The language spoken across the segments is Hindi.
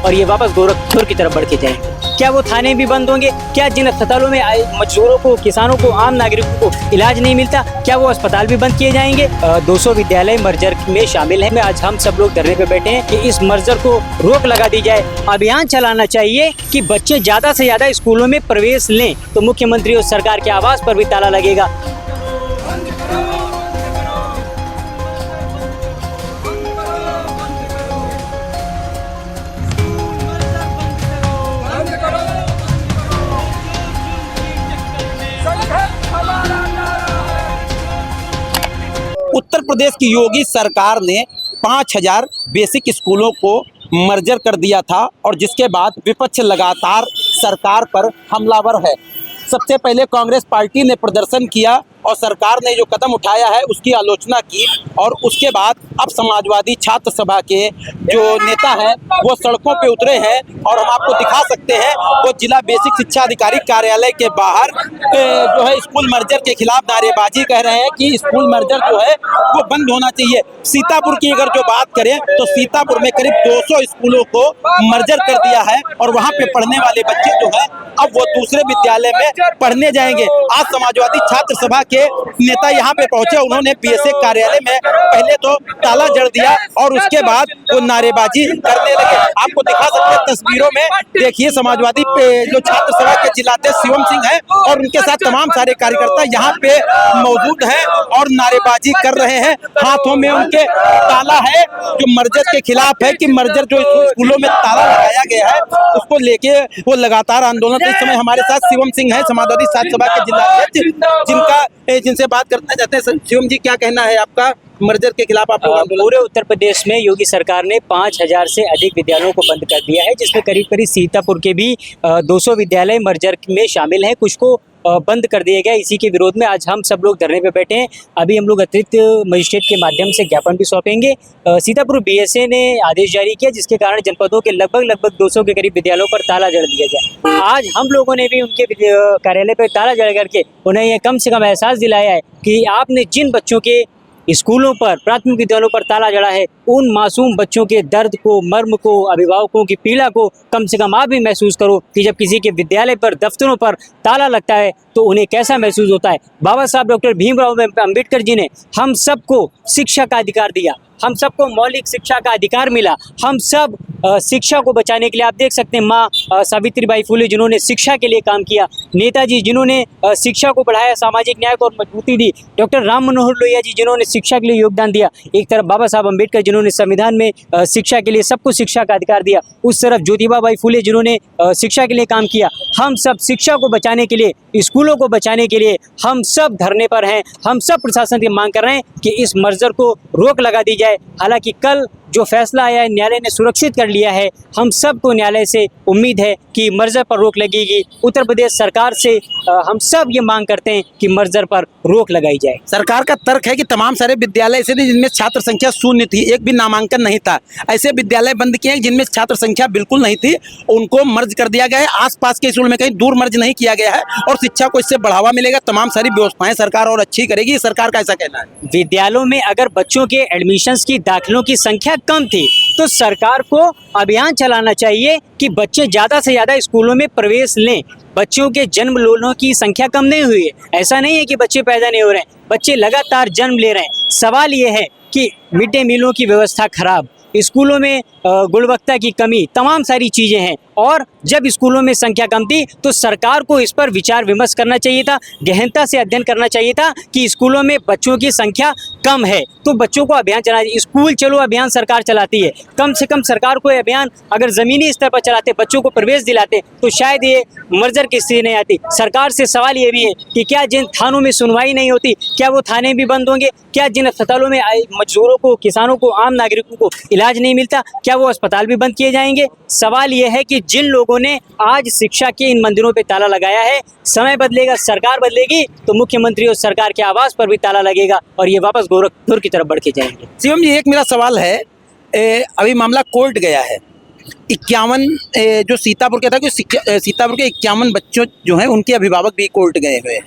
और ये वापस गोरखपुर की तरफ बढ़ के जाएंगे। क्या वो थाने भी बंद होंगे? क्या जिन अस्पतालों में मजदूरों को, किसानों को, आम नागरिकों को इलाज नहीं मिलता, क्या वो अस्पताल भी बंद किए जाएंगे? 200 विद्यालय मर्जर में शामिल हैं। आज हम सब लोग धरने पे बैठे हैं कि इस मर्जर को रोक लगा दी जाए। अभियान चलाना चाहिए कि बच्चे ज्यादा से ज्यादा स्कूलों में प्रवेश लें, तो मुख्यमंत्री और सरकार के आवास पर भी ताला लगेगा। उत्तर प्रदेश की योगी सरकार ने 5000 बेसिक स्कूलों को मर्जर कर दिया था और जिसके बाद विपक्ष लगातार सरकार पर हमलावर है। सबसे पहले कांग्रेस पार्टी ने प्रदर्शन किया और सरकार ने जो कदम उठाया है उसकी आलोचना की और उसके बाद अब समाजवादी छात्र सभा के जो नेता हैं वो सड़कों पे उतरे हैं और हम आपको दिखा सकते हैं वो जिला बेसिक शिक्षा अधिकारी कार्यालय के बाहर जो है स्कूल मर्जर के खिलाफ नारेबाजी कह रहे हैं कि स्कूल मर्जर जो है वो बंद होना चाहिए। सीतापुर की अगर जो बात करें तो सीतापुर में करीब 200 स्कूलों को मर्जर कर दिया है और वहाँ पे पढ़ने वाले बच्चे जो है अब वो दूसरे विद्यालय में पढ़ने जाएंगे। आज समाजवादी छात्र सभा के नेता यहाँ पे पहुंचे, उन्होंने बीएसए कार्यालय में पहले तो ताला जड़ दिया और उसके बाद वो नारेबाजी करने लगे। आपको दिखा सकते हैं तस्वीरों में, देखिए समाजवादी जो छात्र सभा के जिलाध्यक्ष शिवम सिंह है और उनके साथ तमाम सारे कार्यकर्ता यहाँ पे मौजूद हैं और नारेबाजी कर रहे हैं। हाथों में उनके ताला है जो मर्जर के खिलाफ है कि मर्जर जो स्कूलों में ताला लगाया गया है उसको लेके वो लगातार आंदोलन। इस समय हमारे साथ शिवम सिंह है, समाजवादी छात्र सभा के जिलाध्यक्ष, जिनसे बात करना चाहते हैं। शिवम जी, क्या कहना है आपका मर्जर के खिलाफ? आप पूरे उत्तर प्रदेश में योगी सरकार ने 5000 से अधिक विद्यालयों को बंद कर दिया है, जिसमें करीब करीब सीतापुर के भी 200 विद्यालय मर्जर में शामिल हैं। कुछ को बंद कर दिया गया। इसी के विरोध में आज हम सब लोग धरने पे बैठे हैं। अभी हम लोग अतिरिक्त मजिस्ट्रेट के माध्यम से ज्ञापन भी सौंपेंगे। सीतापुर बीएसए ने आदेश जारी किया जिसके कारण जनपदों के लगभग 200 के करीब विद्यालयों पर ताला जड़ दिया गया। आज हम लोगों ने भी उनके कार्यालय पर ताला जड़ करके उन्हें ये कम से कम एहसास दिलाया है कि आपने जिन बच्चों के स्कूलों पर, प्राथमिक विद्यालयों पर ताला जड़ा है, उन मासूम बच्चों के दर्द को, मर्म को, अभिभावकों की पीड़ा को कम से कम आप भी महसूस करो कि जब किसी के विद्यालय पर, दफ्तरों पर ताला लगता है तो उन्हें कैसा महसूस होता है। बाबा साहब डॉक्टर भीमराव अंबेडकर जी ने हम सबको शिक्षा का अधिकार दिया, हम सबको मौलिक शिक्षा का अधिकार मिला। हम सब शिक्षा को बचाने के लिए, आप देख सकते हैं माँ सावित्रीबाई फुले जिन्होंने शिक्षा के लिए काम किया, नेताजी जिन्होंने शिक्षा को बढ़ाया, सामाजिक न्याय को और मजबूती दी, डॉक्टर राम मनोहर लोहिया जी जिन्होंने शिक्षा के लिए योगदान दिया। एक तरफ बाबा साहब अम्बेडकर जिन्होंने संविधान में शिक्षा के लिए सबको शिक्षा का अधिकार दिया, उस तरफ ज्योतिबा फुले जिन्होंने शिक्षा के लिए काम किया। हम सब शिक्षा को बचाने के लिए, स्कूलों को बचाने के लिए हम सब धरने पर हैं। हम सब प्रशासन की मांग कर रहे हैं कि इस मर्जर को रोक लगा दी जाए। हालांकि कल जो फैसला आया है न्यायालय ने सुरक्षित कर लिया है। हम सबको न्यायालय से उम्मीद है कि मर्जर पर रोक लगेगी। उत्तर प्रदेश सरकार से हम सब ये मांग करते हैं कि मर्जर पर रोक लगाई जाए। सरकार का तर्क है कि तमाम सारे विद्यालय ऐसे थे जिनमें छात्र संख्या शून्य थी, एक भी नामांकन नहीं था। ऐसे विद्यालय बंद किए जिनमें छात्र संख्या बिल्कुल नहीं थी, उनको मर्ज कर दिया गया है। आसपास के स्कूल में कहीं दूर मर्ज नहीं किया गया है और शिक्षा को इससे बढ़ावा मिलेगा। तमाम सारी व्यवस्थाएं सरकार और अच्छी करेगी, सरकार का ऐसा कहना है। विद्यालयों में अगर बच्चों के एडमिशंस की, दाखिलों की संख्या कम थी तो सरकार को अभियान चलाना चाहिए कि बच्चे ज्यादा से ज्यादा स्कूलों में प्रवेश लें। बच्चों के जन्म लेने की संख्या कम नहीं हुई है। ऐसा नहीं है कि बच्चे पैदा नहीं हो रहे हैं, बच्चे लगातार जन्म ले रहे हैं। सवाल ये है कि मिड डे मीलों की व्यवस्था खराब, स्कूलों में गुणवत्ता की कमी, तमाम सारी चीजें हैं। और जब स्कूलों में संख्या कम थी तो सरकार को इस पर विचार विमर्श करना चाहिए था, गहनता से अध्ययन करना चाहिए था कि स्कूलों में बच्चों की संख्या कम है तो बच्चों को अभियान चलाना चाहिए। स्कूल चलो अभियान सरकार चलाती है, कम से कम सरकार को अभियान अगर जमीनी स्तर पर चलाते, बच्चों को प्रवेश दिलाते तो शायद ये मर्जर की स्थिति नहीं आती। सरकार से सवाल ये भी है कि क्या जिन थानों में सुनवाई नहीं होती, क्या वो थाने भी बंद होंगे? क्या जिन अस्पतालों में मजदूरों को, किसानों को, आम नागरिकों को इलाज नहीं मिलता, क्या वो अस्पताल भी बंद किए जाएंगे? सवाल ये है कि जिन लोगों ने आज शिक्षा के इन मंदिरों पे ताला लगाया है, समय बदलेगा, सरकार बदलेगी तो मुख्यमंत्री और सरकार के आवास पर भी ताला लगेगा और ये वापस गोरखपुर की तरफ बढ़ के जाएंगे। शिवम जी, एक मेरा सवाल है, अभी मामला कोर्ट गया है। 51 जो सीतापुर के था कि सीतापुर के 51 बच्चों जो हैं उनके अभिभावक भी कोर्ट गए हुए हैं।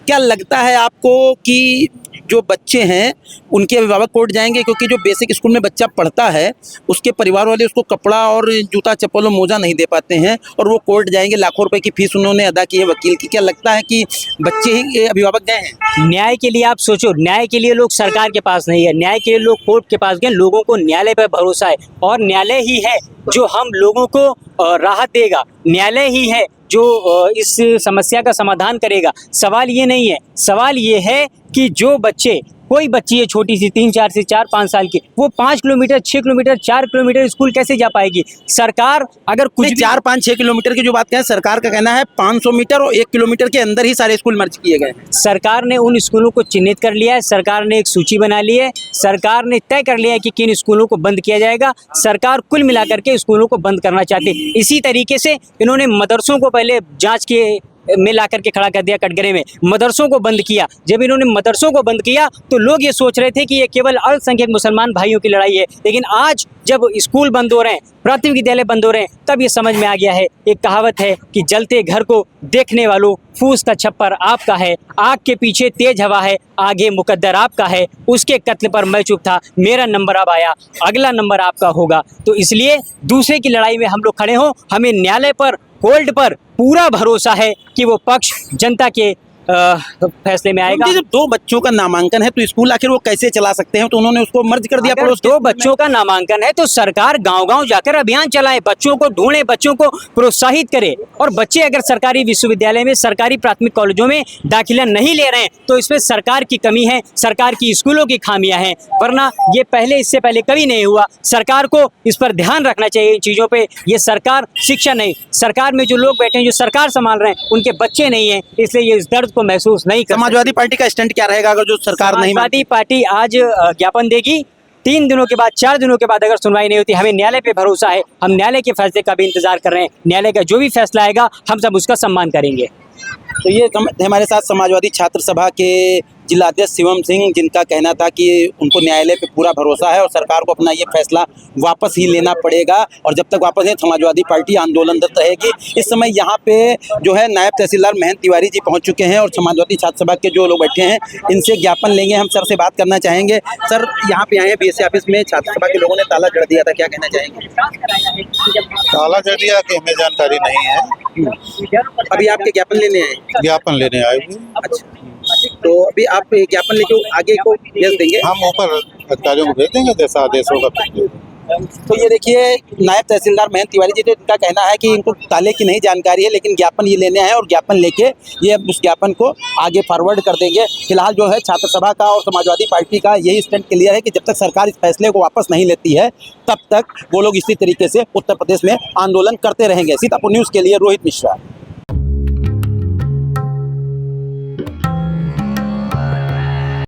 क्या लगता है आपको कि जो बच्चे हैं उनके अभिभावक कोर्ट जाएंगे, क्योंकि जो बेसिक स्कूल में बच्चा पढ़ता है उसके परिवार वाले उसको कपड़ा और जूता चप्पल और मोजा नहीं दे पाते हैं और वो कोर्ट जाएंगे, लाखों रुपए की फीस उन्होंने अदा की है वकील की। क्या लगता है कि बच्चे ही अभिभावक गए हैं? न्याय के लिए आप सोचो, न्याय के लिए लोग सरकार के पास नहीं है, न्याय के लिए लोग कोर्ट के पास गए। लोगों को न्यायालय पर भरोसा है और न्यायालय ही है जो हम लोगों को राहत देगा, न्यायालय ही है जो इस समस्या का समाधान करेगा। सवाल ये नहीं है, सवाल ये है कि जो बच्चे, कोई बच्ची है छोटी सी 3-4 से 4-5 साल की, वो 5 किलोमीटर 6 किलोमीटर 4 किलोमीटर स्कूल कैसे जा पाएगी? सरकार अगर कुछ 4-5-6 किलोमीटर की जो बात कहें, सरकार का कहना है 500 मीटर और 1 किलोमीटर के अंदर ही सारे स्कूल मर्ज किए गए हैं। सरकार ने उन स्कूलों को चिन्हित कर लिया है, सरकार ने एक सूची बना ली है, सरकार ने तय कर लिया है कि किन स्कूलों को बंद किया जाएगा। सरकार कुल मिलाकर के स्कूलों को बंद करना चाहती है। इसी तरीके से इन्होंने मदरसों को पहले जांच के में ला करके खड़ा कर दिया कटघरे में, मदरसों को बंद किया। जब इन्होंने मदरसों को बंद किया तो लोग ये सोच रहे थे कि ये केवल अल्पसंख्यक मुसलमान भाइयों की लड़ाई है, लेकिन आज जब स्कूल बंद हो रहे हैं, प्राथमिक विद्यालय बंद हो रहे हैं, तब ये समझ में आ गया है। एक कहावत है कि जलते घर को देखने वालों, फूस का छप्पर आपका है, आग के पीछे तेज हवा है, आगे मुकद्दर आपका है, उसके कत्ल पर मैं चुप था, मेरा नंबर अब आया, अगला नंबर आपका होगा। तो इसलिए दूसरे की लड़ाई में हम लोग खड़े हों, हमें न्यायालय पर, कोर्ट पर पूरा भरोसा है कि वो पक्ष जनता के फैसले में आएगा। जब 2 बच्चों का नामांकन है तो स्कूल आखिर वो कैसे चला सकते हैं? तो उन्होंने उसको मर्ज कर दिया। अगर 2 बच्चों का नामांकन है तो सरकार गांव-गांव जाकर अभियान चलाए, बच्चों को ढूंढे, बच्चों को प्रोत्साहित करे। और बच्चे अगर सरकारी विश्वविद्यालय में, सरकारी प्राथमिक कॉलेजों में दाखिला नहीं ले रहे हैं तो इसमें सरकार की कमी है, सरकार की स्कूलों की खामियां हैं, वरना ये पहले, इससे पहले कभी नहीं हुआ। सरकार को इस पर ध्यान रखना चाहिए, इन चीज़ों पे। ये सरकार शिक्षा नहीं, सरकार में जो लोग बैठे हैं, जो सरकार संभाल रहे हैं, उनके बच्चे नहीं हैं, इसलिए ये इस दर्द को महसूस नहीं कर। समाजवादी पार्टी का स्टैंड क्या रहेगा अगर जो सरकार नहीं? समाजवादी पार्टी आज ज्ञापन देगी, 3 दिनों के बाद, 4 दिनों के बाद अगर सुनवाई नहीं होती, हमें न्यायालय पे भरोसा है, हम न्यायालय के फैसले का भी इंतजार कर रहे हैं। न्यायालय का जो भी फैसला आएगा हम सब उसका सम्मान करेंगे। तो ये हमारे साथ समाजवादी छात्र सभा के जिलाध्यक्ष शिवम सिंह, जिनका कहना था कि उनको न्यायालय पे पूरा भरोसा है और सरकार को अपना ये फैसला वापस ही लेना पड़ेगा और जब तक वापस है समाजवादी पार्टी आंदोलनरत रहेगी। इस समय यहाँ पे जो है नायब तहसीलदार महेंद्र तिवारी जी पहुँच चुके हैं और समाजवादी छात्र सभा के जो लोग बैठे हैं इनसे ज्ञापन लेंगे। हम सर से बात करना चाहेंगे। सर, यहाँ पे आए हैं बीएससी ऑफिस में, छात्र सभा के लोगों ने ताला जड़ दिया था, क्या कहना चाहेंगे? ताला जड़ दिया कि हमें जानकारी नहीं है। अभी आपके ज्ञापन लेने आए? ज्ञापन लेने आए हुए। अच्छा, तो अभी आप ज्ञापन लेके आगे को भेज देंगे? हम ऊपर अधिकारियों को भेज देंगे जैसा आदेश होगा। तो ये देखिए नायब तहसीलदार महेंद्र तिवारी जी, तो इनका कहना है कि इनको ताले की नहीं जानकारी है, लेकिन ज्ञापन ये लेने आए और ज्ञापन लेके ये उस ज्ञापन को आगे फॉरवर्ड कर देंगे। फिलहाल जो है छात्र सभा का और समाजवादी पार्टी का यही स्टैंड क्लियर है कि जब तक सरकार इस फैसले को वापस नहीं लेती है तब तक वो लोग इसी तरीके से उत्तर प्रदेश में आंदोलन करते रहेंगे। सीतापुर न्यूज़ के लिए रोहित मिश्रा।